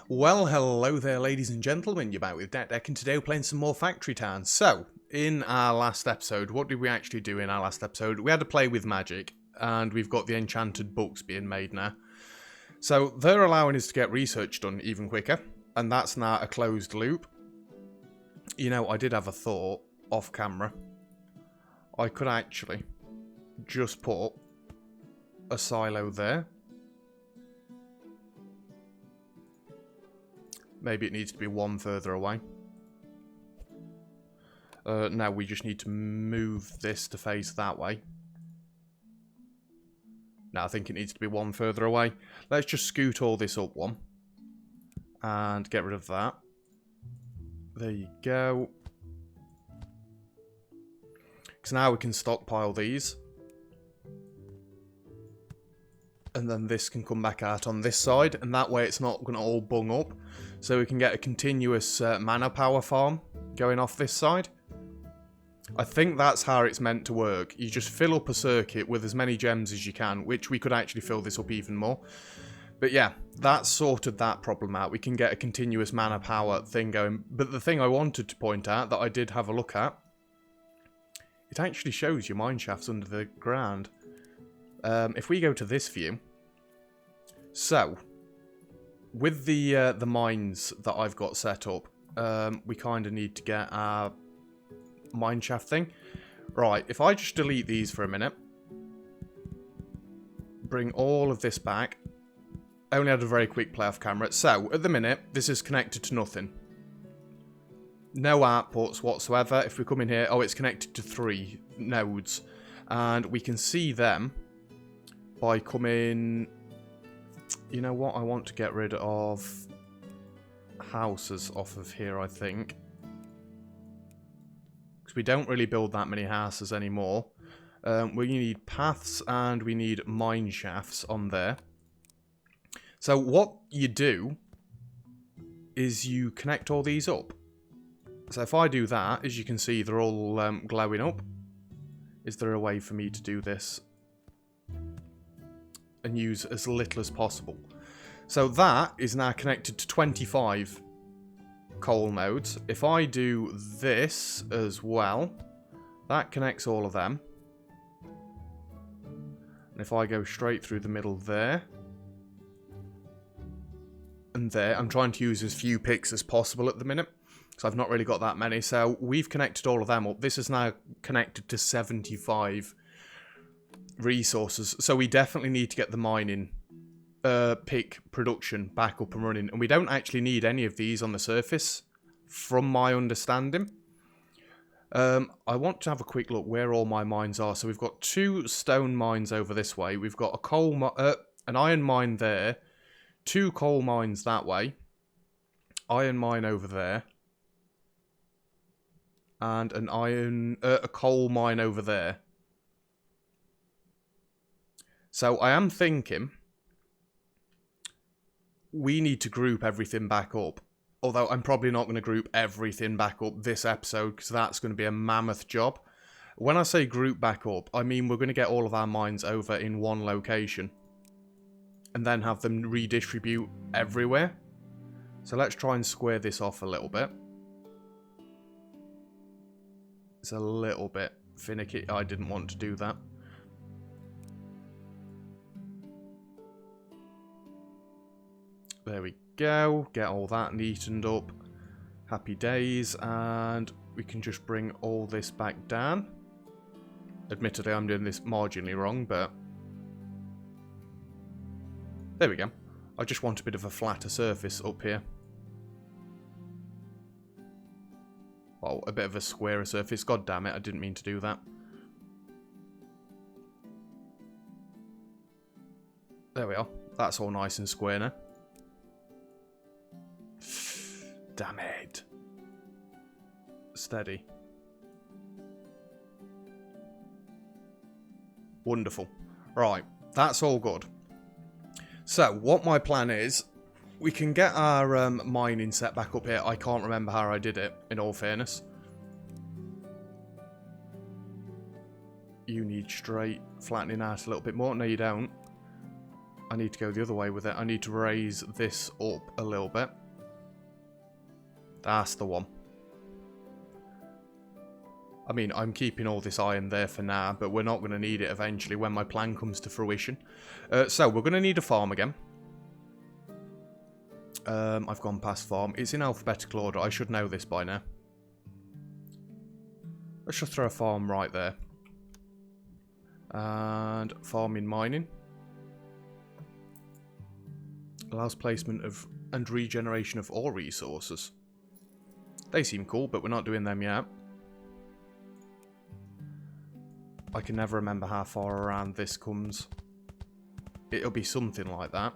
Well, hello there, ladies and gentlemen. You're back with Deck, and today we're playing some more Factory Town. So, in our last episode, what did we actually do in our last episode? We had to play with magic, and we've got the enchanted books being made now. So, they're allowing us to get research done even quicker, and that's now a closed loop. You know, I did have a thought off camera. I could actually just put a silo there. Maybe it needs to be one further away. Now we just need to move this to face that way. Now I think it needs to be one further away. Let's just scoot all this up one. And get rid of that. There you go. Because now we can stockpile these. And then this can come back out on this side. And that way it's not going to all bung up. So we can get a continuous mana power farm going off this side. I think that's how it's meant to work. You just fill up a circuit with as many gems as you can. Which we could actually fill this up even more. But yeah, that sorted that problem out. We can get a continuous mana power thing going. But the thing I wanted to point out that I did have a look at. It actually shows your mine shafts under the ground. If we go to this view. So, with the mines that I've got set up, we kind of need to get our mine shaft thing. Right, if I just delete these for a minute. Bring all of this back. I only had a very quick play off camera. So, at the minute, this is connected to nothing. No outputs whatsoever. If we come in here, oh, it's connected to 3 nodes. And we can see them by coming... You know what? I want to get rid of houses off of here, I think. Because we don't really build that many houses anymore. We need paths and we need mine shafts on there. So what you do is you connect all these up. So if I do that, as you can see, they're all glowing up. Is there a way for me to do this and use as little as possible? So that is now connected to 25 coal nodes. If I do this as well, that connects all of them. And if I go straight through the middle there, and there, I'm trying to use as few picks as possible at the minute. So I've not really got that many. So we've connected all of them up. This is now connected to 75 resources. So we definitely need to get the mining pick production back up and running. And we don't actually need any of these on the surface, from my understanding. I want to have a quick look where all my mines are. So we've got 2 stone mines over this way. We've got a an iron mine there. 2 coal mines that way. Iron mine over there. And a coal mine over there. So I am thinking we need to group everything back up. Although I'm probably not going to group everything back up this episode because that's going to be a mammoth job. When I say group back up, I mean we're going to get all of our mines over in one location. And then have them redistribute everywhere. So let's try and square this off a little bit. It's a little bit finicky. I didn't want to do that. There we go. Get all that neatened up. Happy days. And we can just bring all this back down. Admittedly, I'm doing this marginally wrong, but... There we go. I just want a bit of a flatter surface up here. Well, a bit of a squarer surface. God damn it, I didn't mean to do that. There we are. That's all nice and square now. Damn it. Steady. Wonderful. Right, that's all good. So, what my plan is, we can get our mining set back up here. I can't remember how I did it, in all fairness. You need straight flattening out a little bit more. No, you don't. I need to go the other way with it. I need to raise this up a little bit. That's the one. I mean, I'm keeping all this iron there for now, but we're not going to need it eventually when my plan comes to fruition. So, we're going to need a farm again. I've gone past farm. It's in alphabetical order. I should know this by now. Let's just throw a farm right there. And farm in mining. Allows placement of and regeneration of ore resources. They seem cool, but we're not doing them yet. I can never remember how far around this comes. It'll be something like that.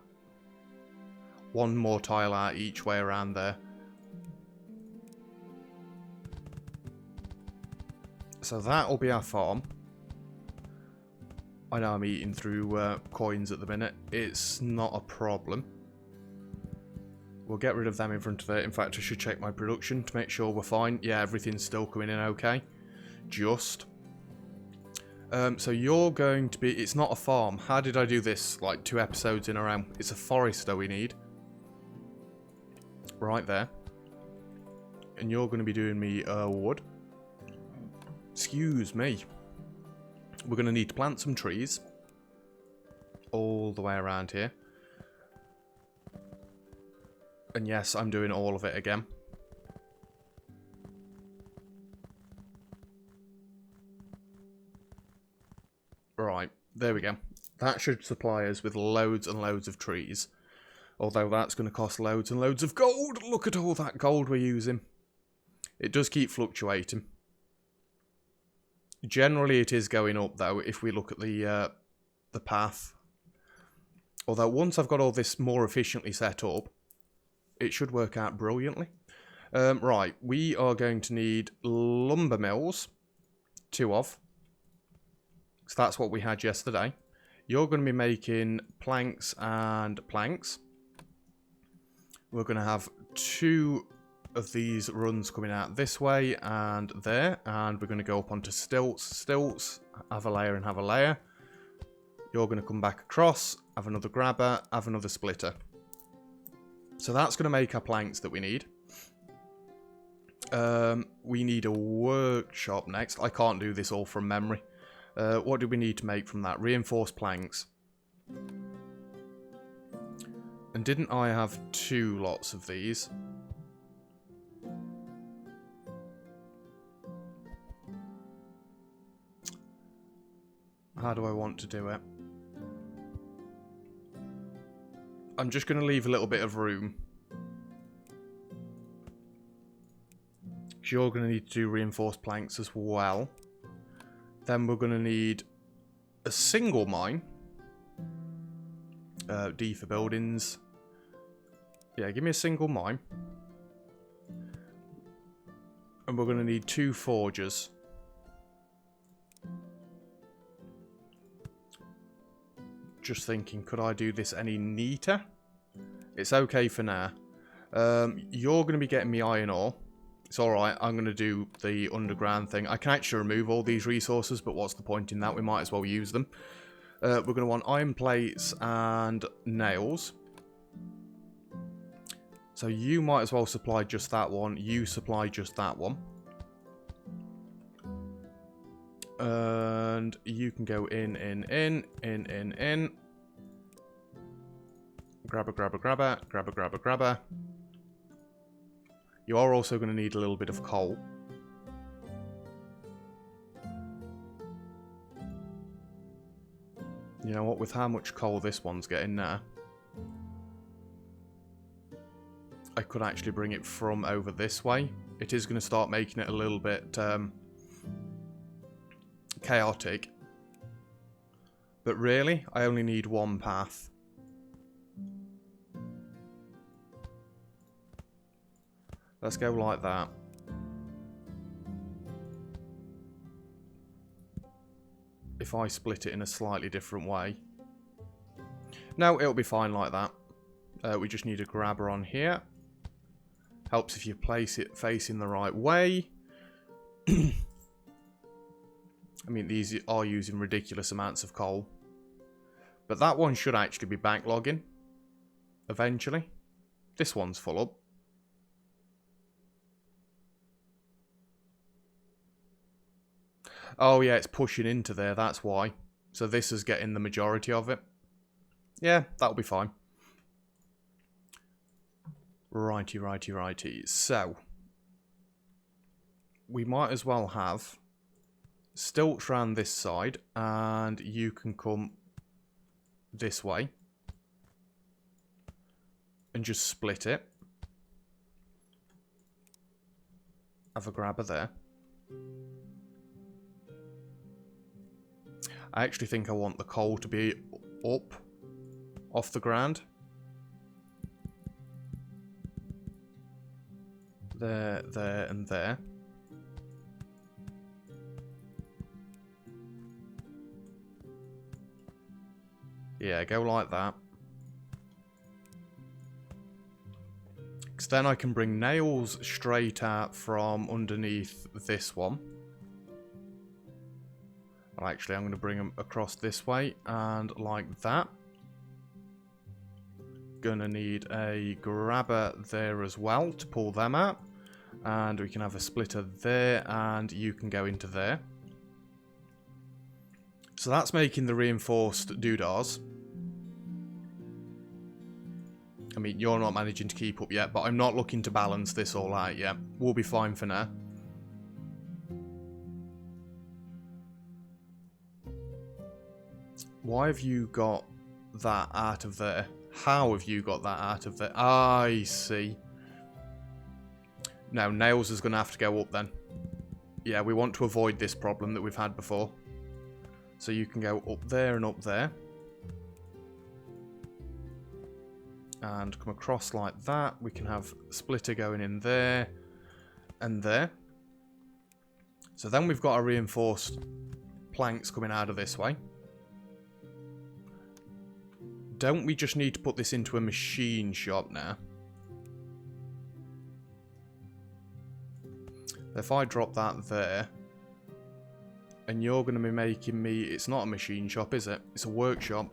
One more tile out each way around there. So that'll be our farm. I know I'm eating through coins at the minute. It's not a problem. We'll get rid of them in front of it. In fact, I should check my production to make sure we're fine. Yeah, everything's still coming in okay. Just. So you're going to be... It's not a farm. How did I do this? Like 2 episodes in a row. It's a forester we need. Right there. And you're going to be doing me wood. Excuse me. We're going to need to plant some trees. All the way around here. And yes, I'm doing all of it again. Right, there we go. That should supply us with loads and loads of trees. Although that's going to cost loads and loads of gold. Look at all that gold we're using. It does keep fluctuating. Generally it is going up though if we look at the path. Although once I've got all this more efficiently set up, it should work out brilliantly. Right, we are going to need lumber mills. 2 of. So that's what we had yesterday. You're going to be making planks and planks. We're going to have 2 of these runs coming out this way and there. And we're going to go up onto stilts, have a layer and have a layer. You're going to come back across, have another grabber, have another splitter. So that's going to make our planks that we need. We need a workshop next. I can't do this all from memory. What do we need to make from that? Reinforced planks. And didn't I have 2 lots of these? How do I want to do it? I'm just going to leave a little bit of room. You're going to need to do reinforced planks as well. Then we're going to need a single mine. D for buildings. Yeah, give me a single mine. And we're going to need 2 forges. Just thinking, could I do this any neater? It's okay for now. You're going to be getting me iron ore. It's alright, I'm going to do the underground thing. I can actually remove all these resources, but what's the point in that? We might as well use them. We're going to want iron plates and nails. So you might as well supply just that one. You supply just that one. And you can go in. Grabber. You are also going to need a little bit of coal. You know what, with how much coal this one's getting now, I could actually bring it from over this way. It is going to start making it a little bit chaotic. But really, I only need 1 path. Let's go like that. If I split it in a slightly different way. No, it'll be fine like that. We just need a grabber on here. Helps if you place it facing the right way. I mean, these are using ridiculous amounts of coal. But that one should actually be backlogging eventually. This one's full up. Oh yeah, it's pushing into there, that's why. So this is getting the majority of it. Yeah, that'll be fine. Righty. So, we might as well have stilts around this side, and you can come this way and just split it. Have a grabber there. I actually think I want the coal to be up off the ground. There, and there. Yeah, go like that. Because then I can bring nails straight out from underneath this one. Well, actually, I'm going to bring them across this way and like that. Gonna need a grabber there as well to pull them out. And we can have a splitter there, and you can go into there. So that's making the reinforced doodahs. I mean, you're not managing to keep up yet, but I'm not looking to balance this all out yet. We'll be fine for now. Why have you got that out of there? How have you got that out of there? I see. Now, nails is going to have to go up then. Yeah, we want to avoid this problem that we've had before. So you can go up there and up there. And come across like that. We can have splitter going in there and there. So then we've got our reinforced planks coming out of this way. Don't we just need to put this into a machine shop now? If I drop that there, and you're going to be making me... It's not a machine shop, is it? It's a workshop.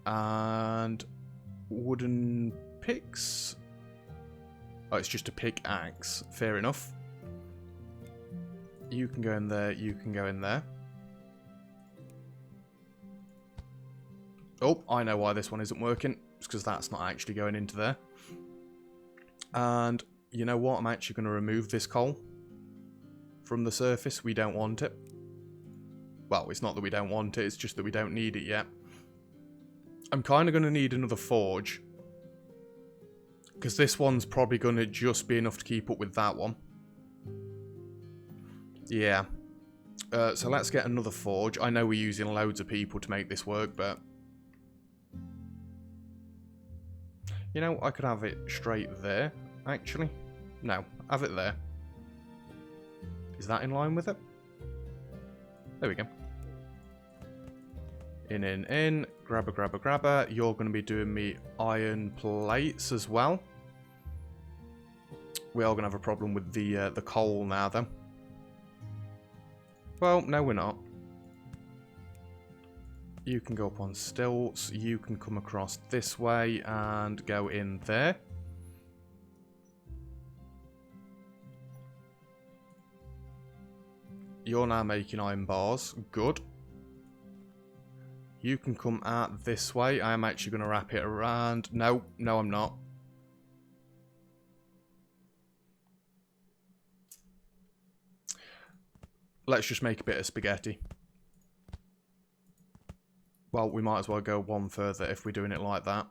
And wooden picks? Oh, it's just a pickaxe. Fair enough. You can go in there, you can go in there. Oh, I know why this one isn't working. It's because that's not actually going into there. And you know what? I'm actually going to remove this coal from the surface. We don't want it. Well, it's not that we don't want it. It's just that we don't need it yet. I'm kind of going to need another forge. Because this one's probably going to just be enough to keep up with that one. Yeah. So let's get another forge. I know we're using loads of people to make this work, but... You know, I could have it straight there, actually. No, have it there. Is that in line with it? There we go. In. Grabber. You're going to be doing me iron plates as well. We are going to have a problem with the coal now, though. Well, no, we're not. You can go up on stilts. You can come across this way and go in there. You're now making iron bars. Good. You can come out this way. I am actually going to wrap it around. No, I'm not. Let's just make a bit of spaghetti. Well, we might as well go one further if we're doing it like that.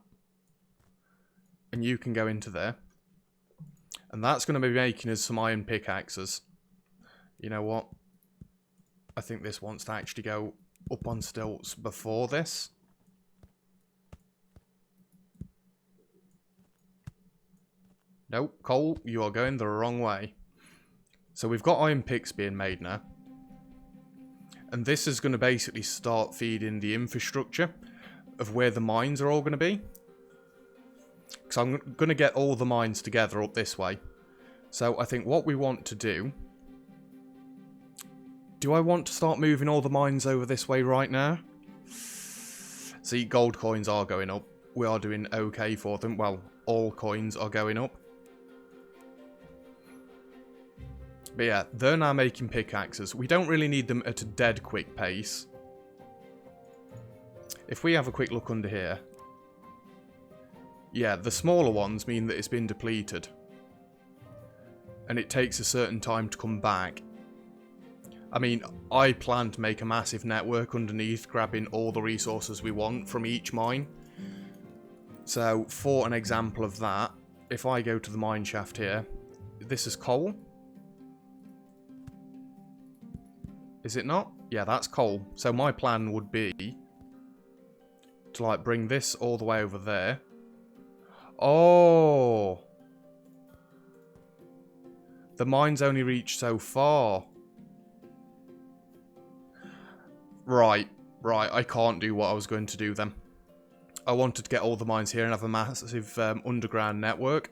And you can go into there. And that's going to be making us some iron pickaxes. You know what? I think this wants to actually go up on stilts before this. Nope, Cole, you are going the wrong way. So we've got iron picks being made now. And this is going to basically start feeding the infrastructure of where the mines are all going to be. Because I'm going to get all the mines together up this way. So I think what we want to do Do I want to start moving all the mines over this way right now? See, gold coins are going up. We are doing okay for them. Well, all coins are going up. But yeah, they're now making pickaxes. We don't really need them at a dead quick pace. If we have a quick look under here. Yeah, the smaller ones mean that it's been depleted. And it takes a certain time to come back. I mean, I plan to make a massive network underneath, grabbing all the resources we want from each mine. So, for an example of that, if I go to the mine shaft here, this is coal. Is it not? Yeah, that's coal. So my plan would be to, like, bring this all the way over there. Oh! The mines only reach so far. Right, I can't do what I was going to do then. I wanted to get all the mines here and have a massive underground network.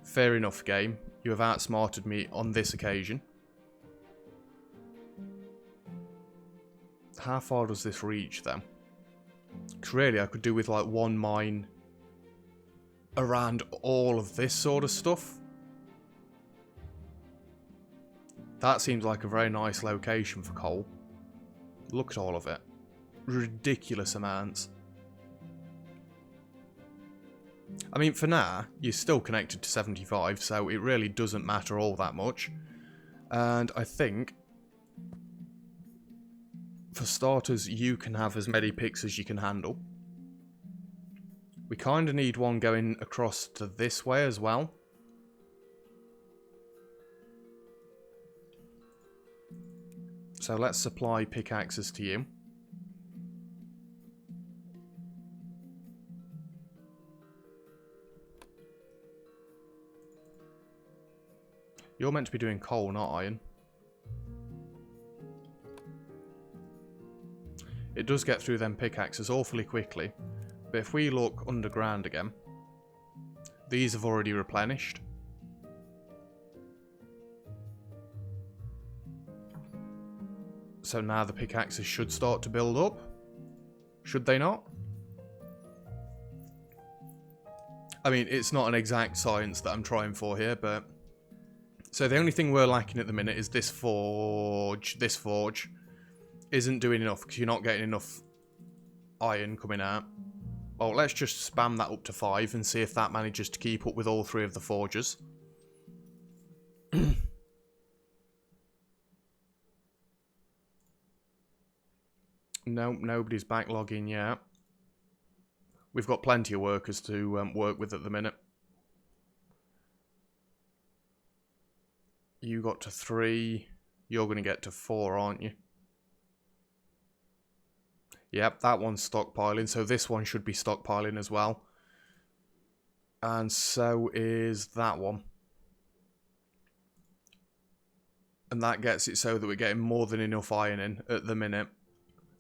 Fair enough, game. You have outsmarted me on this occasion. How far does this reach then? Because really I could do with like one mine around all of this sort of stuff. That seems like a very nice location for coal. Look at all of it. Ridiculous amounts. I mean, for now, you're still connected to 75, so it really doesn't matter all that much. And I think, for starters, you can have as many picks as you can handle. We kind of need one going across to this way as well. So let's supply pickaxes to you. You're meant to be doing coal, not iron. It does get through them pickaxes awfully quickly. But if we look underground again, these have already replenished. So now the pickaxes should start to build up. Should they not? I mean, it's not an exact science that I'm trying for here, but... So the only thing we're lacking at the minute is this forge. This forge isn't doing enough because you're not getting enough iron coming out. Well, let's just spam that up to 5 and see if that manages to keep up with all 3 of the forges. No, nobody's backlogging yet. We've got plenty of workers to work with at the minute. You got to 3. You're going to get to 4, aren't you? Yep, that one's stockpiling, so this one should be stockpiling as well. And so is that one. And that gets it so that we're getting more than enough iron in at the minute.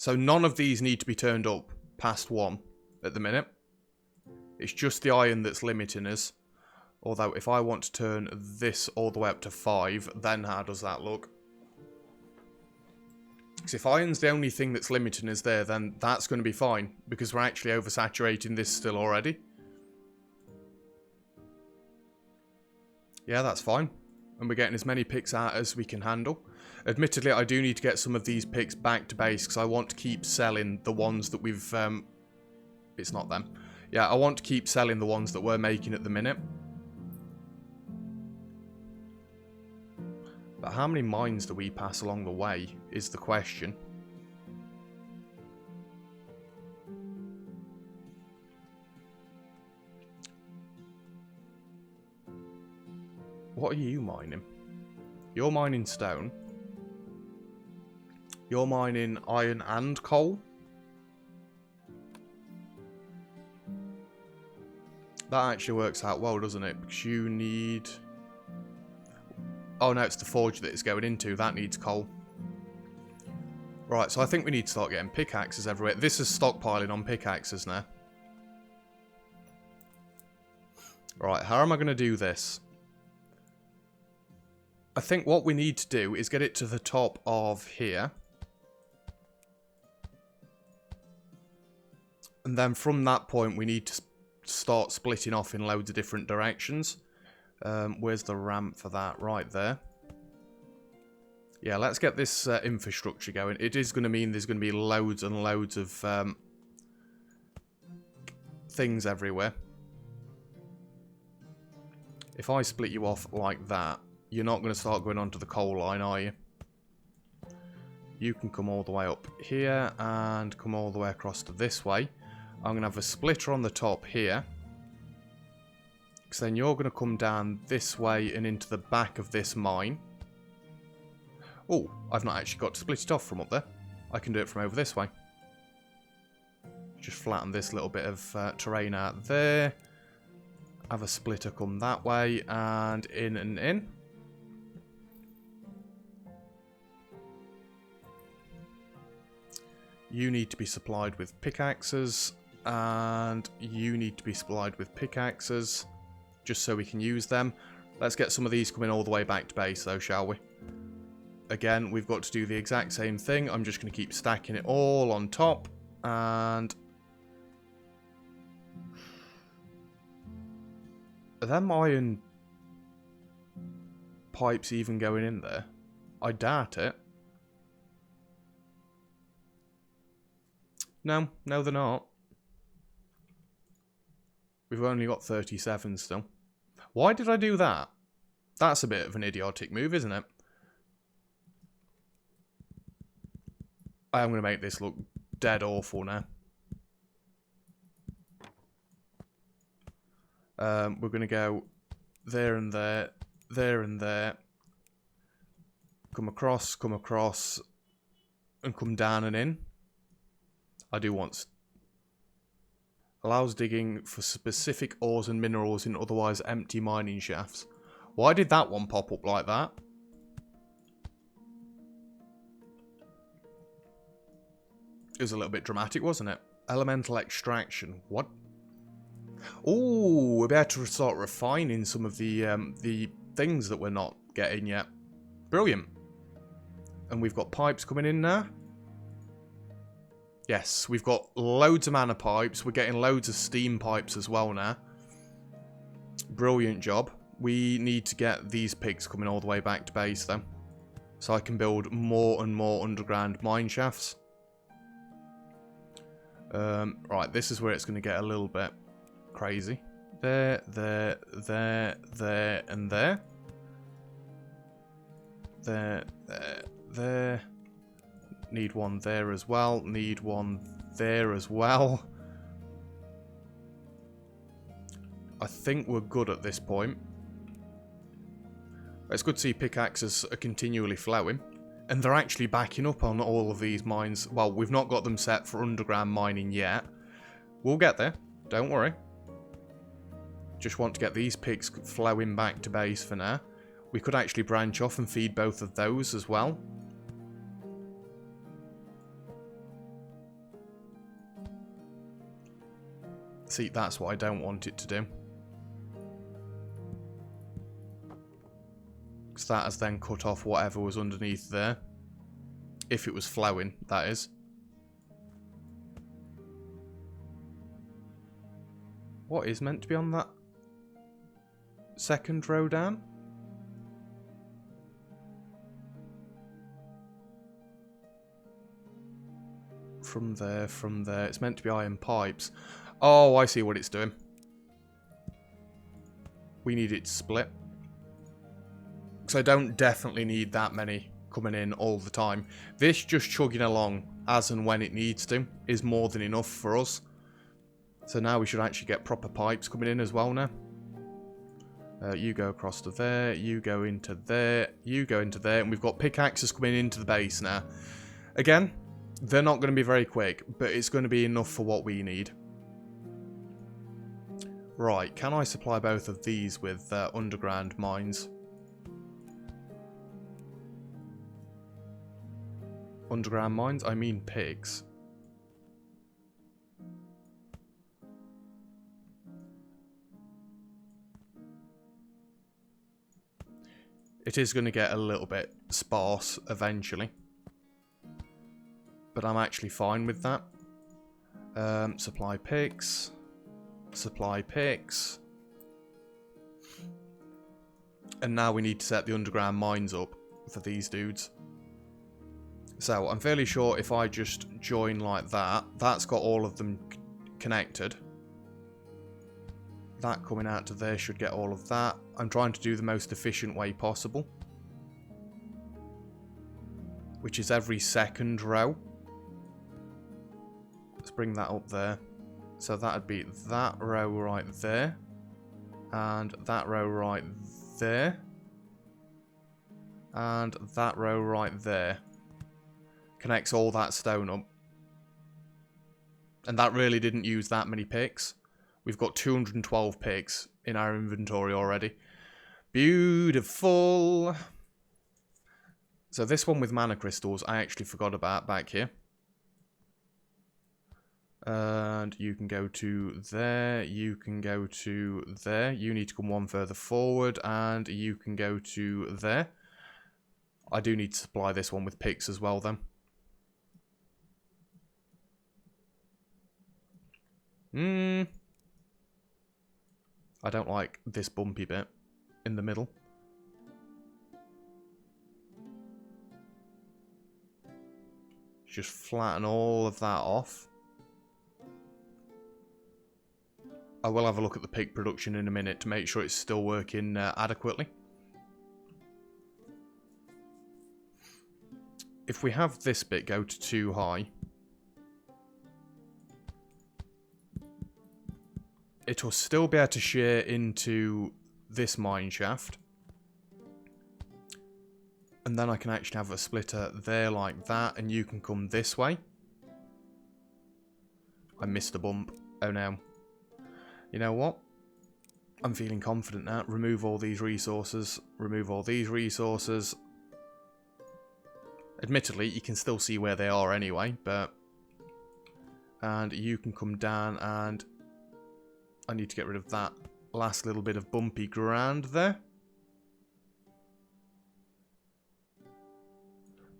So none of these need to be turned up past 1 at the minute. It's just the iron that's limiting us. Although if I want to turn this all the way up to 5, then how does that look? Because if iron's the only thing that's limiting us there, then that's going to be fine. Because we're actually oversaturating this still already. Yeah, that's fine. And we're getting as many picks out as we can handle. Admittedly, I do need to get some of these picks back to base because I want to keep selling the ones that we've... it's not them. Yeah, I want to keep selling the ones that we're making at the minute. But how many mines do we pass along the way is the question. What are you mining? You're mining stone. You're mining iron and coal. That actually works out well, doesn't it? Because you need... Oh no, it's the forge that it's going into. That needs coal. Right, so I think we need to start getting pickaxes everywhere. This is stockpiling on pickaxes now. Right, how am I going to do this? I think what we need to do is get it to the top of here. And then from that point, we need to start splitting off in loads of different directions. Where's the ramp for that? Right there. Yeah, let's get this infrastructure going. It is going to mean there's going to be loads and loads of things everywhere. If I split you off like that, you're not going to start going onto the coal line, are you? You can come all the way up here and come all the way across to this way. I'm going to have a splitter on the top here. Because then you're going to come down this way and into the back of this mine. Oh, I've not actually got to split it off from up there. I can do it from over this way. Just flatten this little bit of terrain out there. Have a splitter come that way and in and in. You need to be supplied with pickaxes. And you need to be supplied with pickaxes. Just so we can use them. Let's get some of these coming all the way back to base though, shall we? Again, we've got to do the exact same thing. I'm just going to keep stacking it all on top. And are them iron pipes even going in there? I doubt it. No, they're not. We've only got 37 still. Why did I do that? That's a bit of an idiotic move, isn't it? I am going to make this look dead awful now. We're going to go there and there, there and there. Come across, and come down and in. I do want... Allows digging for specific ores and minerals in otherwise empty mining shafts. Why did that one pop up like that? It was a little bit dramatic, wasn't it? Elemental extraction. What? Oh, we're about to start refining some of the things that we're not getting yet. Brilliant. And we've got pipes coming in now. Yes, we've got loads of mana pipes. We're getting loads of steam pipes as well now. Brilliant job. We need to get these pigs coming all the way back to base though. So I can build more and more underground mine shafts. Right, this is where it's going to get a little bit crazy. There, there, there, there, and there. There, there, there. Need one there as well. Need one there as well. I think we're good at this point. It's good to see pickaxes are continually flowing. And they're actually backing up on all of these mines. Well, we've not got them set for underground mining yet. We'll get there. Don't worry. Just want to get these pigs flowing back to base for now. We could actually branch off and feed both of those as well. See, that's what I don't want it to do. Because that has then cut off whatever was underneath there. If it was flowing, that is. What is meant to be on that second row down? From there, from there. It's meant to be iron pipes. Oh, I see what it's doing. We need it to split. So I don't definitely need that many coming in all the time. This just chugging along as and when it needs to is more than enough for us. So now we should actually get proper pipes coming in as well now. You go across to there, you go into there, you go into there, and we've got pickaxes coming into the base now. Again, they're not going to be very quick, but it's going to be enough for what we need. Right, can I supply both of these with underground mines? Underground mines? I mean pigs. It is going to get a little bit sparse eventually. But I'm actually fine with that. Supply picks. Supply picks. And now we need to set the underground mines up for these dudes. So I'm fairly sure if I just join like that, that's got all of them connected. That coming out to there should get all of that. I'm trying to do the most efficient way possible, which is every second row. Let's bring that up there. So that'd be that row right there, and that row right there, and that row right there. Connects all that stone up. And that really didn't use that many picks. We've got 212 picks in our inventory already. Beautiful. So this one with mana crystals, I actually forgot about back here. And you can go to there, you can go to there. You need to come one further forward, and you can go to there. I do need to supply this one with picks as well then. I don't like this bumpy bit in the middle. Just flatten all of that off. I will have a look at the pig production in a minute to make sure it's still working adequately. If we have this bit go to too high, it will still be able to shear into this mine shaft. And then I can actually have a splitter there like that, and you can come this way. I missed a bump. Oh no. You know what? I'm feeling confident now. Remove all these resources. Remove all these resources. Admittedly, you can still see where they are anyway, but... And you can come down, and... I need to get rid of that last little bit of bumpy ground there.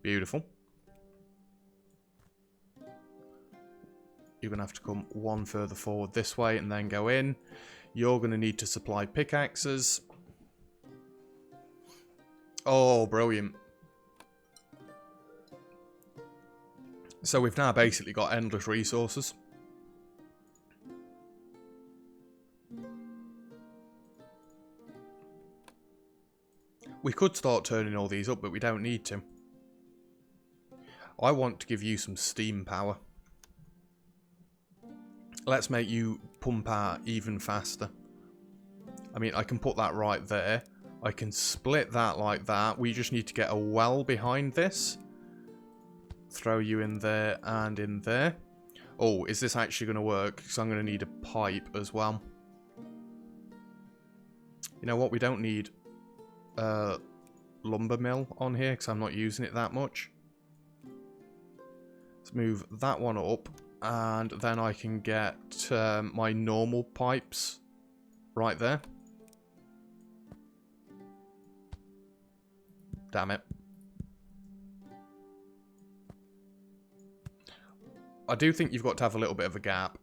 Beautiful. You're going to have to come one further forward this way and then go in. You're going to need to supply pickaxes. Oh, brilliant. So we've now basically got endless resources. We could start turning all these up, but we don't need to. I want to give you some steam power. Let's make you pump out even faster. I mean, I can put that right there. I can split that like that. We just need to get a well behind this. Throw you in there and in there. Oh, is this actually going to work? Because I'm going to need a pipe as well. You know what? We don't need a lumber mill on here because I'm not using it that much. Let's move that one up. And then I can get my normal pipes right there. Damn it. I do think you've got to have a little bit of a gap.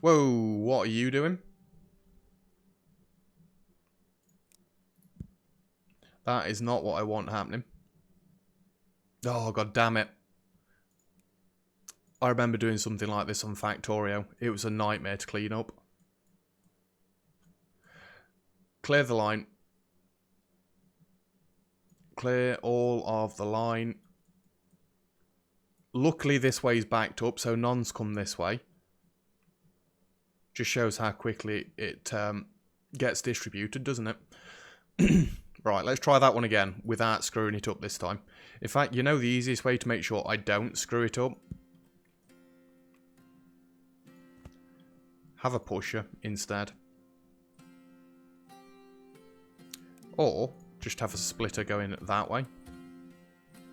Whoa, what are you doing? That is not what I want happening. Oh, god damn it. I remember doing something like this on Factorio. It was a nightmare to clean up. Clear the line. Clear all of the line. Luckily this way's backed up, so none's come this way. Just shows how quickly it gets distributed, doesn't it? Right, let's try that one again without screwing it up this time. In fact, you know the easiest way to make sure I don't screw it up? Have a pusher instead. Or just have a splitter going that way.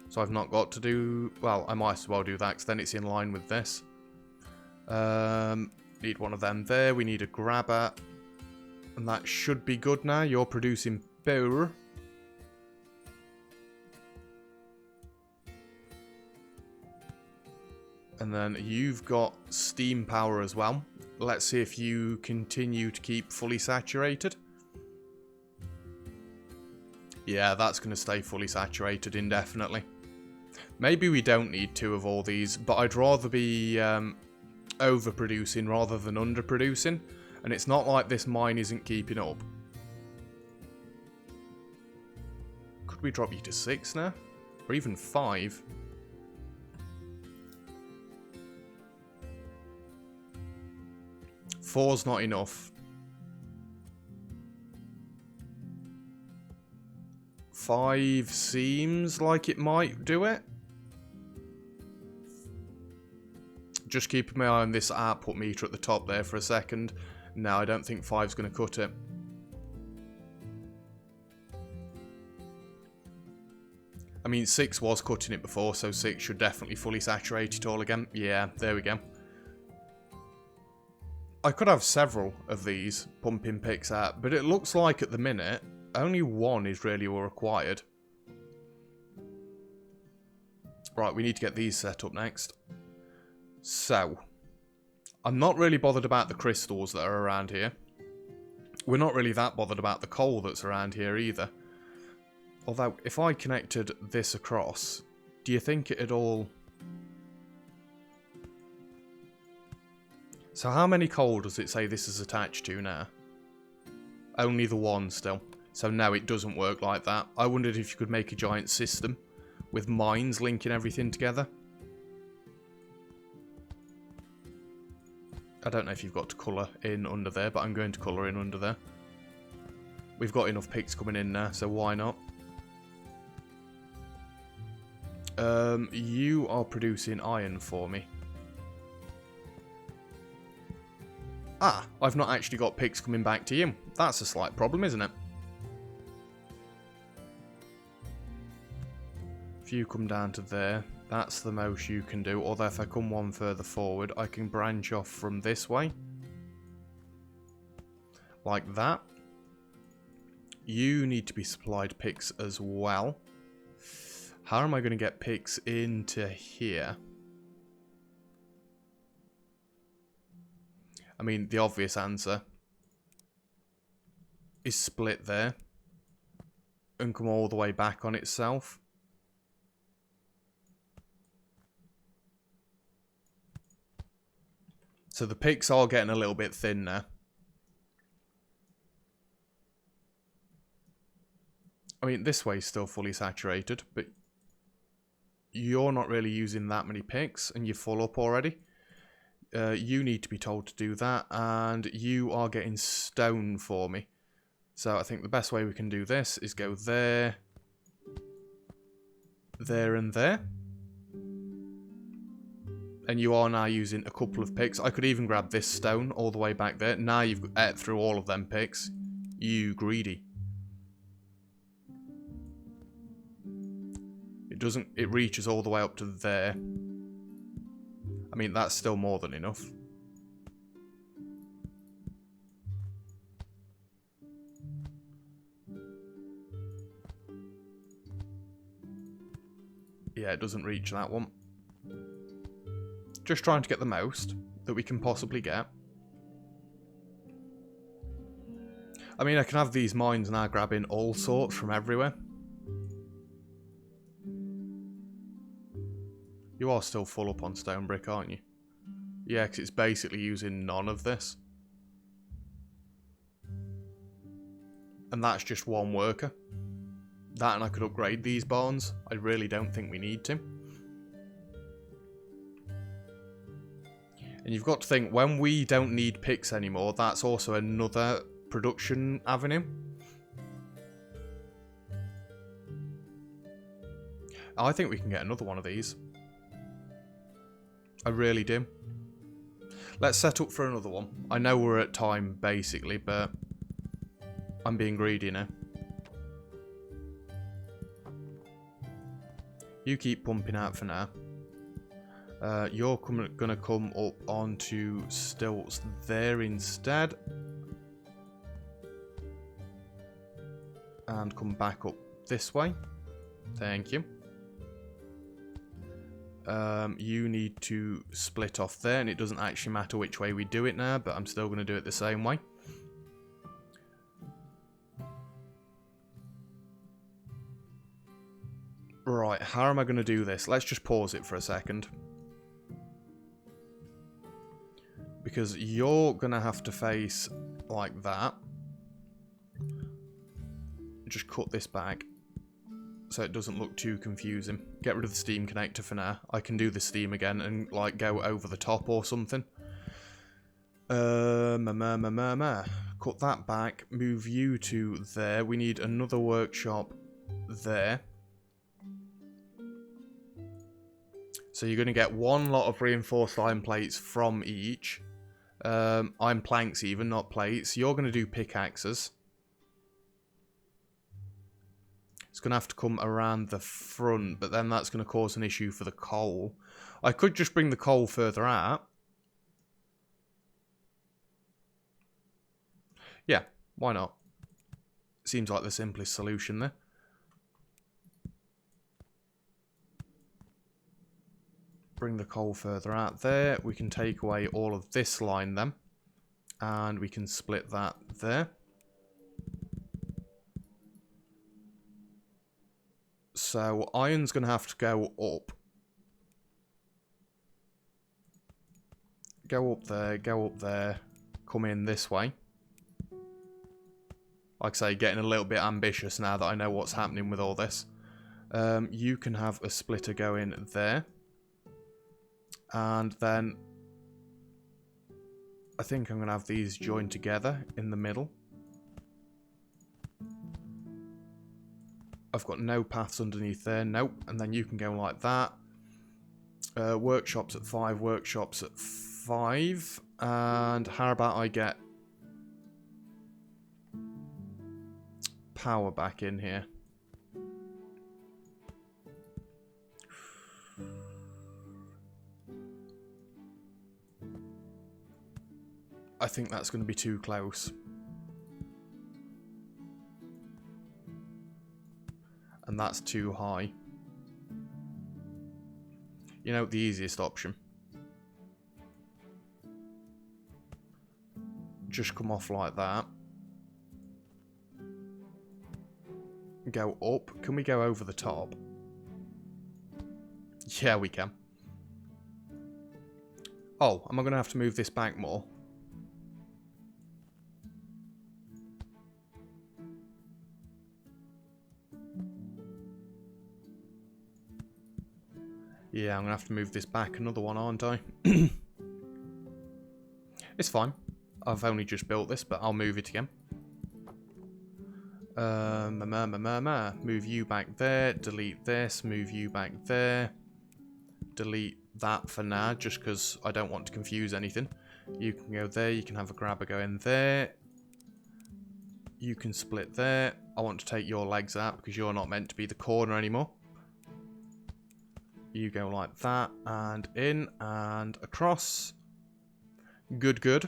So I've not got to do... Well, I might as well do that because then it's in line with this. Need one of them there. We need a grabber. And that should be good now. You're producing power. And then you've got steam power as well. Let's see if you continue to keep fully saturated. Yeah, that's going to stay fully saturated indefinitely. Maybe we don't need 2 of all these, but I'd rather be overproducing rather than underproducing. And it's not like this mine isn't keeping up. Could we drop you to 6 now? Or even 5? Four's not enough. 5 seems like it might do it. Just keeping my eye on this output meter at the top there for a second. No, I don't think 5's going to cut it. I mean, 6 was cutting it before, so 6 should definitely fully saturate it all again. Yeah, there we go. I could have several of these pumping picks out, but it looks like at the minute, only 1 is really required. Right, we need to get these set up next. So, I'm not really bothered about the crystals that are around here. We're not really that bothered about the coal that's around here either. Although, if I connected this across, do you think it'd all... So how many coal does it say this is attached to now? Only the 1 still. So no, it doesn't work like that. I wondered if you could make a giant system with mines linking everything together. I don't know if you've got to colour in under there, but I'm going to colour in under there. We've got enough picks coming in now, so why not? You are producing iron for me. Ah, I've not actually got picks coming back to you. That's a slight problem, isn't it? If you come down to there, that's the most you can do. Although if I come one further forward, I can branch off from this way. Like that. You need to be supplied picks as well. How am I going to get picks into here? I mean, the obvious answer is split there and come all the way back on itself. So the picks are getting a little bit thin now. I mean, this way is still fully saturated, but you're not really using that many picks and you're full up already. You need to be told to do that, and you are getting stone for me. So I think the best way we can do this is go there, there and there. And you are now using a couple of picks. I could even grab this stone all the way back there. Now you've ate through all of them picks. You greedy. It reaches all the way up to there. I mean, that's still more than enough. Yeah, it doesn't reach that one. Just trying to get the most that we can possibly get. I mean, I can have these mines now grabbing all sorts from everywhere. You are still full up on stone brick, aren't you? Yeah, because it's basically using none of this. And that's just one worker. That and I could upgrade these barns. I really don't think we need to. And you've got to think, when we don't need picks anymore, that's also another production avenue. I think we can get another one of these. I really do. Let's set up for another one. I know we're at time, basically, but I'm being greedy now. You keep pumping out for now. You're going to come up onto stilts there instead. and come back up this way. Thank you. You need to split off there, and it doesn't actually matter which way we do it now, but I'm still going to do it the same way. Right, how am I going to do this? Let's just pause it for a second. Because you're going to have to face like that. Just cut this back so it doesn't look too confusing. Get rid of the steam connector for now. I can do the steam again and like go over the top or something. Cut that back. Move you to there. We need another workshop there. So you're going to get one lot of reinforced iron plates from each. Iron planks even, not plates. You're going to do pickaxes. It's going to have to come around the front, but then that's going to cause an issue for the coal. I could just bring the coal further out. Yeah, why not? Seems like the simplest solution there. Bring the coal further out there. We can take away all of this line then. And we can split that there. So iron's going to have to go up. Go up there, come in this way. Like I say, getting a little bit ambitious now that I know what's happening with all this. You can have a splitter go in there. And then I think I'm going to have these joined together in the middle. I've got no paths underneath there. Nope. And then you can go like that. Workshops at 5. Workshops at 5. And how about I get power back in here? I think that's going to be too close. And that's too high. You know, the easiest option. Just come off like that. Go up. Can we go over the top? Yeah, we can. Oh, am I going to have to move this back more? Yeah, I'm going to have to move this back another one, aren't I? It's fine. I've only just built this, but I'll move it again. Move you back there. Delete this. Move you back there. Delete that for now, just because I don't want to confuse anything. You can go there. You can have a grabber go in there. You can split there. I want to take your legs out because you're not meant to be the corner anymore. You go like that, and in, and across. Good, good.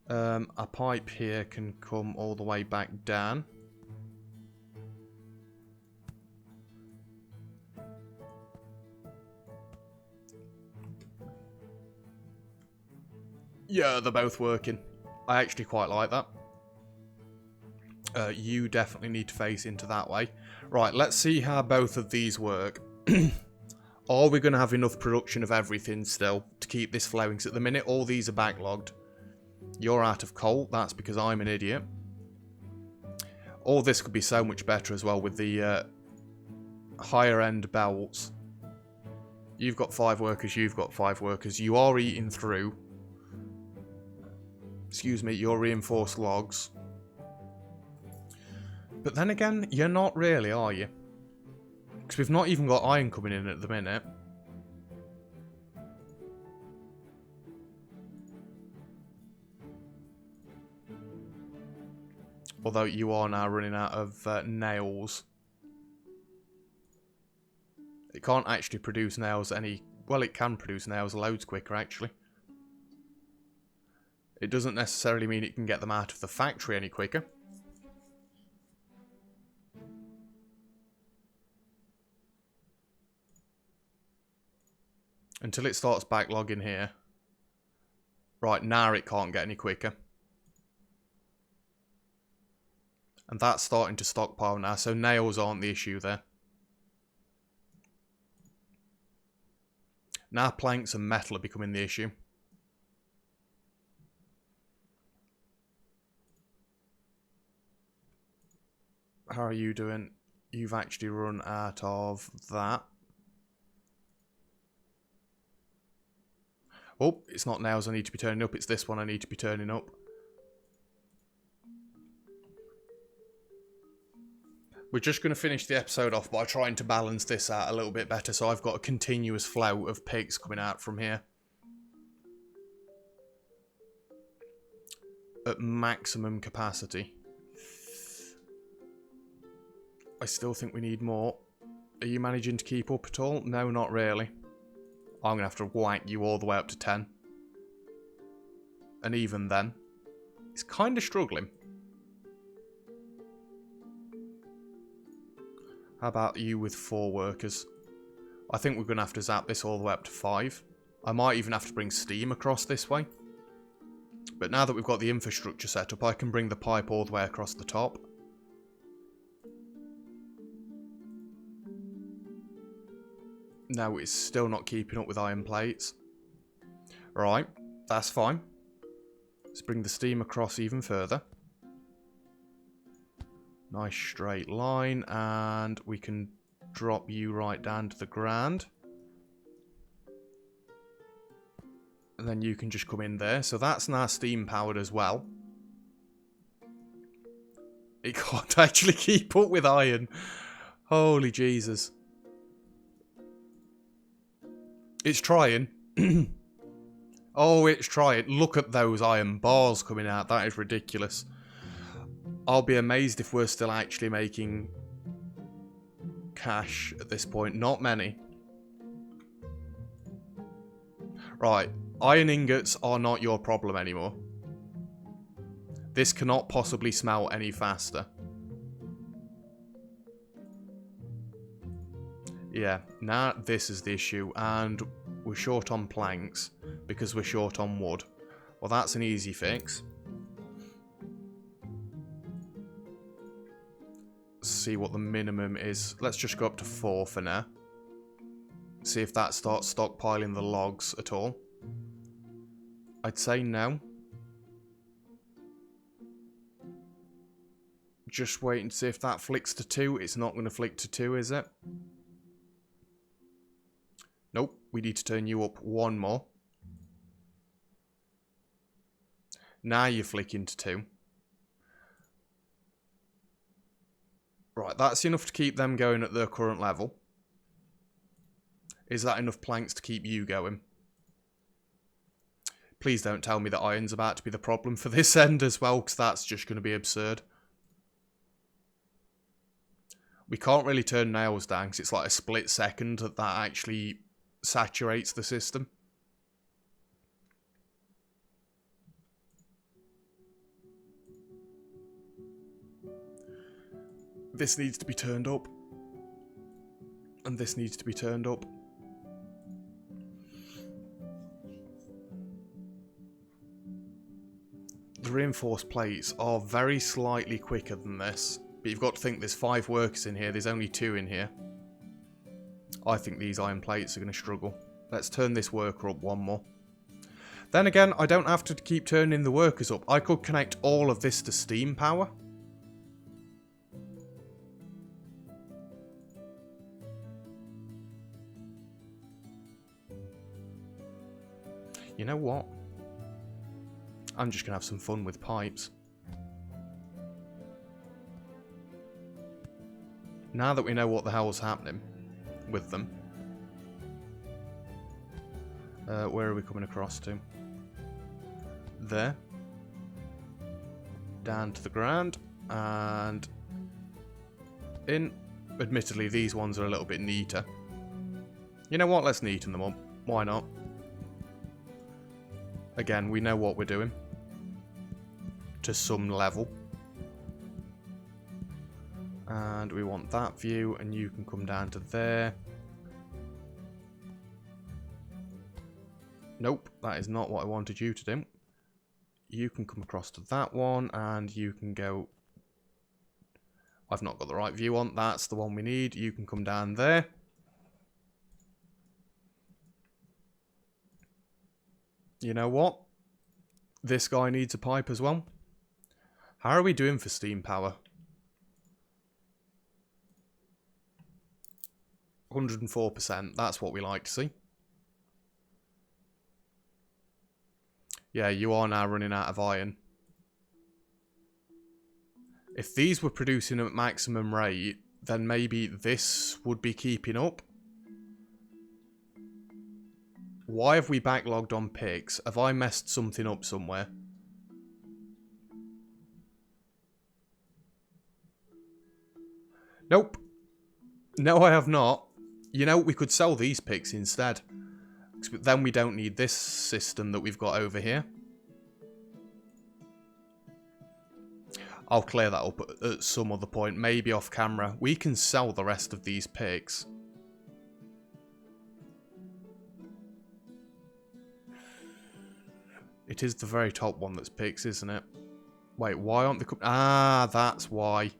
A pipe here can come all the way back down. Yeah, they're both working. I actually quite like that. You definitely need to face into that way. Right, let's see how both of these work. Are we going to have enough production of everything still to keep this flowing? So at the minute, all these are backlogged. You're out of coal. That's because I'm an idiot. All this could be so much better as well with the higher end belts. You've got 5 workers. You've got 5 workers. You are eating through. Excuse me, your reinforced logs. But then again, you're not really, are you? Because we've not even got iron coming in at the minute. Although you are now running out of nails. It can't actually produce nails any... Well, it can produce nails loads quicker, actually. It doesn't necessarily mean it can get them out of the factory any quicker. until it starts backlogging here. Right, now it can't get any quicker. And that's starting to stockpile now, so nails aren't the issue there. Now planks and metal are becoming the issue. How are you doing? You've actually run out of that. Oh, it's not nails I need to be turning up, it's this one I need to be turning up. We're just going to finish the episode off by trying to balance this out a little bit better, so I've got a continuous flow of pigs coming out from here. At maximum capacity. I still think we need more. Are you managing to keep up at all? No, not really. I'm going to have to whack you all the way up to 10. And even then, it's kind of struggling. How about you with 4 workers? I think we're going to have to zap this all the way up to 5. I might even have to bring steam across this way. But now that we've got the infrastructure set up, I can bring the pipe all the way across the top. No, it's still not keeping up with iron plates. Right, that's fine. Let's bring the steam across even further. Nice straight line, and we can drop you right down to the ground. And then you can just come in there. So that's now steam powered as well. It can't actually keep up with iron. Holy Jesus. It's trying. Oh, it's trying. Look at those iron bars coming out. That is ridiculous. I'll be amazed if we're still actually making cash at this point. Not many. Right. Iron ingots are not your problem anymore. This cannot possibly smelt any faster. Yeah, now this is the issue, and we're short on planks because we're short on wood. Well, that's an easy fix. Let's see what the minimum is. Let's just go up to 4 for now. See if that starts stockpiling the logs at all. I'd say no. Just wait and see if that flicks to 2. It's not going to flick to 2, is it? Nope, we need to turn you up 1 more. Now you're flicking to 2. Right, that's enough to keep them going at their current level. Is that enough planks to keep you going? Please don't tell me that iron's about to be the problem for this end as well, because that's just going to be absurd. We can't really turn nails down, because it's like a split second that actually saturates the system. This needs to be turned up. And this needs to be turned up. The reinforced plates are very slightly quicker than this. But you've got to think there's 5 workers in here. There's only 2 in here. I think these iron plates are going to struggle. Let's turn this worker up 1 more. Then again, I don't have to keep turning the workers up. I could connect all of this to steam power. You know what? I'm just going to have some fun with pipes. Now that we know what the hell's happening with them. Where are we coming across to? There. Down to the ground. And in. Admittedly, these ones are a little bit neater. You know what? Let's neaten them up. Why not? Again, we know what we're doing. To some level. And we want that view, and you can come down to there. Nope, that is not what I wanted you to do. You can come across to that one, and you can go... I've not got the right view on. That's the one we need. You can come down there. You know what? This guy needs a pipe as well. How are we doing for steam power? 104%. That's what we like to see. Yeah, you are now running out of iron. If these were producing at maximum rate, then maybe this would be keeping up. Why have we backlogged on picks? Have I messed something up somewhere? Nope. No, I have not. You know, we could sell these picks instead. Then we don't need this system that we've got over here. I'll clear that up at some other point, maybe off camera. We can sell the rest of these picks. It is the very top one that's picks, isn't it? Wait, why aren't the... Ah, that's why.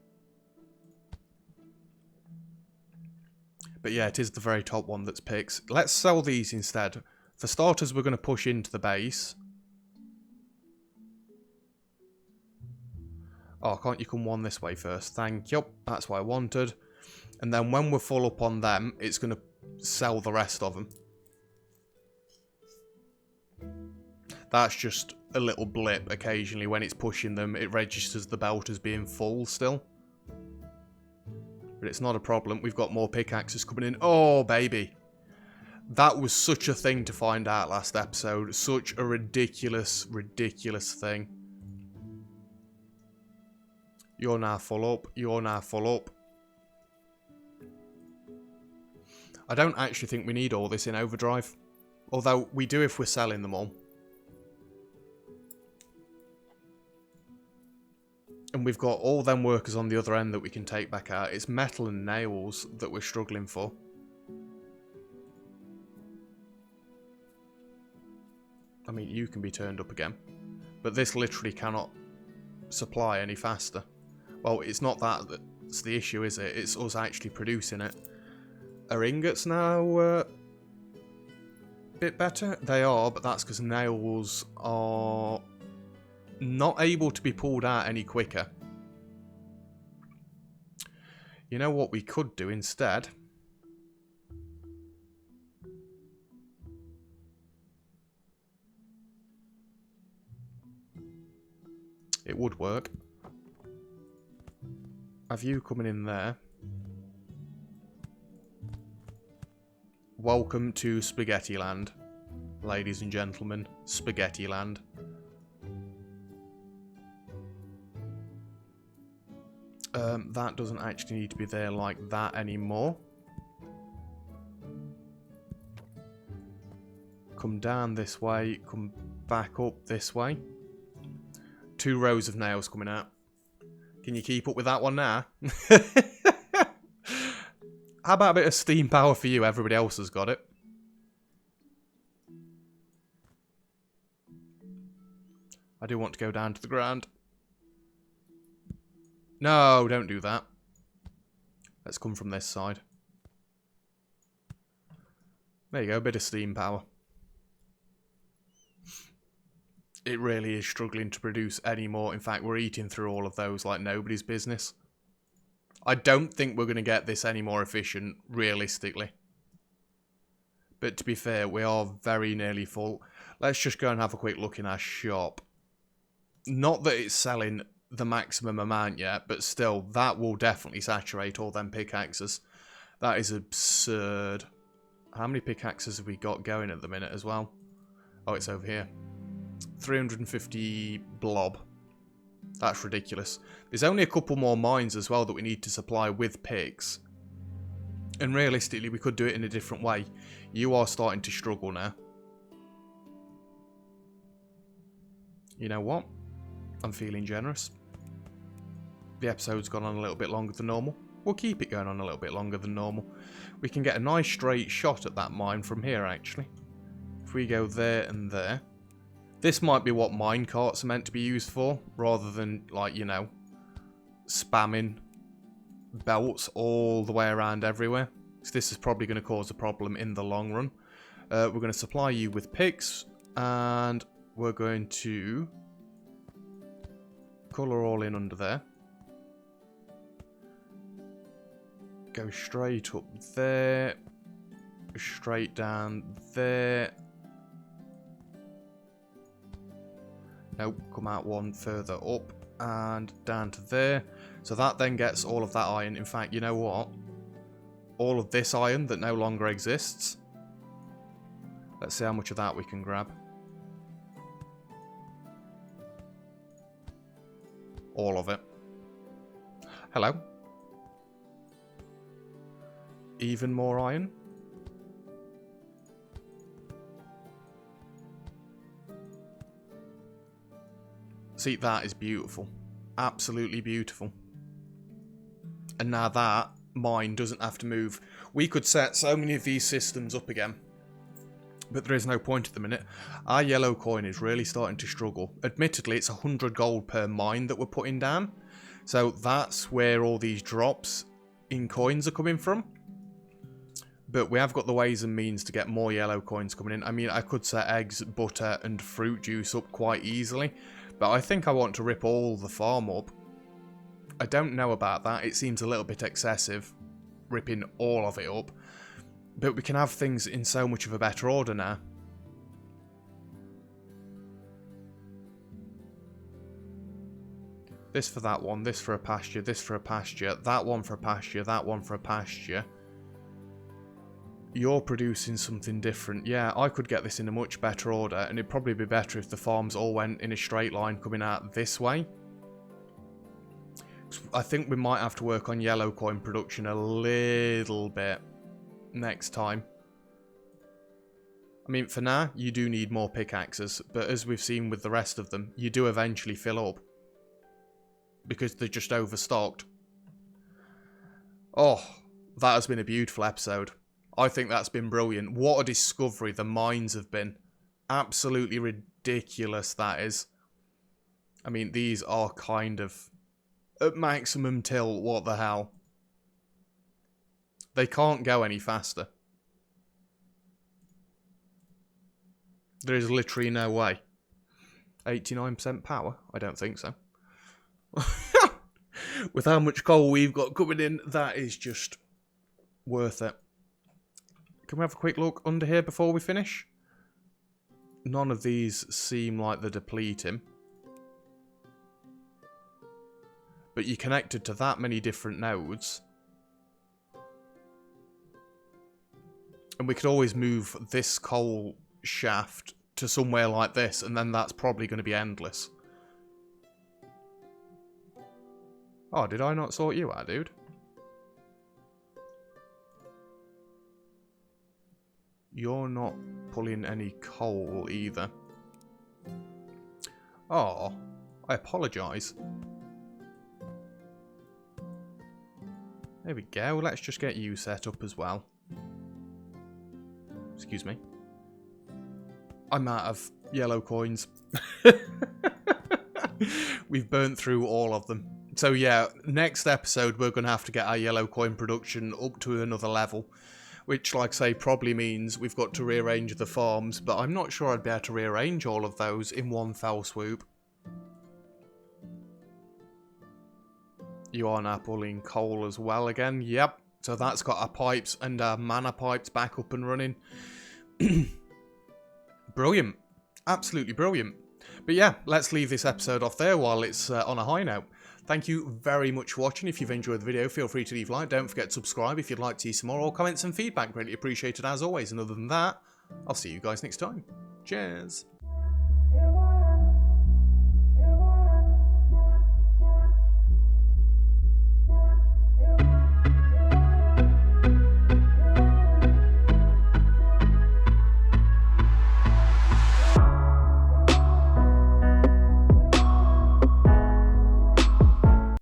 But yeah, it is the very top one that's picks. Let's sell these instead. For starters, we're going to push into the base. Oh, can't you come one this way first? Thank you. That's what I wanted. And then when we're full up on them, it's going to sell the rest of them. That's just a little blip occasionally when it's pushing them. It registers the belt as being full still. But it's not a problem. We've got more pickaxes coming in. Oh, baby. That was such a thing to find out last episode. Such a ridiculous, ridiculous thing. You're now full up. You're now full up. I don't actually think we need all this in overdrive. Although we do if we're selling them all. And we've got all them workers on the other end that we can take back out. It's metal and nails that we're struggling for. I mean, you can be turned up again. But this literally cannot supply any faster. Well, it's not that's the issue, is it? It's us actually producing it. Are ingots now a bit better? They are, but that's because nails are not able to be pulled out any quicker. You know what we could do instead? It would work. Have you coming in there? Welcome to Spaghetti Land, ladies and gentlemen. Spaghetti Land. That doesn't actually need to be there like that anymore. Come down this way, come back up this way. 2 rows of nails coming out. Can you keep up with that one now? How about a bit of steam power for you? Everybody else has got it. I do want to go down to the ground. No, don't do that. Let's come from this side. There you go, a bit of steam power. It really is struggling to produce any more. In fact, we're eating through all of those like nobody's business. I don't think we're going to get this any more efficient, realistically. But to be fair, we are very nearly full. Let's just go and have a quick look in our shop. Not that it's selling the maximum amount yet, but still, that will definitely saturate all them pickaxes. That is absurd. How many pickaxes have we got going at the minute as well? Oh, it's over here. 350 blob. That's ridiculous. There's only a couple more mines as well that we need to supply with picks. And realistically, we could do it in a different way. You are starting to struggle now. You know what? I'm feeling generous. The episode's gone on a little bit longer than normal. We'll keep it going on a little bit longer than normal. We can get a nice straight shot at that mine from here, actually. If we go there and there. This might be what mine carts are meant to be used for, rather than, like, you know, spamming belts all the way around everywhere. So this is probably going to cause a problem in the long run. We're going to supply you with picks, and we're going to colour all in under there. Go straight up there, straight down there. Nope, come out one further up and down to there. So that then gets all of that iron. In fact, you know what? All of this iron that no longer exists. Let's see how much of that we can grab. All of it. Hello. Even more iron. See, that is beautiful. Absolutely beautiful. And now that mine doesn't have to move. We could set so many of these systems up again, but there is no point at the minute. Our yellow coin is really starting to struggle. Admittedly, it's 100 gold per mine that we're putting down. So that's where all these drops in coins are coming from. But we have got the ways and means to get more yellow coins coming in. I mean, I could set eggs, butter, and fruit juice up quite easily. But I think I want to rip all the farm up. I don't know about that. It seems a little bit excessive, ripping all of it up. But we can have things in so much of a better order now. This for that one, this for a pasture, this for a pasture, that one for a pasture, that one for a pasture. You're producing something different. Yeah, I could get this in a much better order, and it'd probably be better if the farms all went in a straight line coming out this way. I think we might have to work on yellow coin production a little bit next time. I mean, for now, you do need more pickaxes, but as we've seen with the rest of them, you do eventually fill up. Because they're just overstocked. Oh, that has been a beautiful episode. I think that's been brilliant. What a discovery the mines have been. Absolutely ridiculous, that is. I mean, these are kind of at maximum tilt. What the hell? They can't go any faster. There is literally no way. 89% power? I don't think so. With how much coal we've got coming in, that is just worth it. Can we have a quick look under here before we finish? None of these seem like they're depleting. But you're connected to that many different nodes. And we could always move this coal shaft to somewhere like this, and then that's probably going to be endless. Oh, did I not sort you out, dude? You're not pulling any coal either. Oh, I apologise. There we go. Let's just get you set up as well. Excuse me. I'm out of yellow coins. We've burnt through all of them. So yeah, next episode we're going to have to get our yellow coin production up to another level. Which, like I say, probably means we've got to rearrange the farms. But I'm not sure I'd be able to rearrange all of those in one fell swoop. You are now pulling coal as well again. Yep. So that's got our pipes and our mana pipes back up and running. Brilliant. Absolutely brilliant. But yeah, let's leave this episode off there while it's on a high note. Thank you very much for watching. If you've enjoyed the video, feel free to leave a like. Don't forget to subscribe if you'd like to see some more, or comments and feedback. Greatly appreciated as always. And other than that, I'll see you guys next time. Cheers.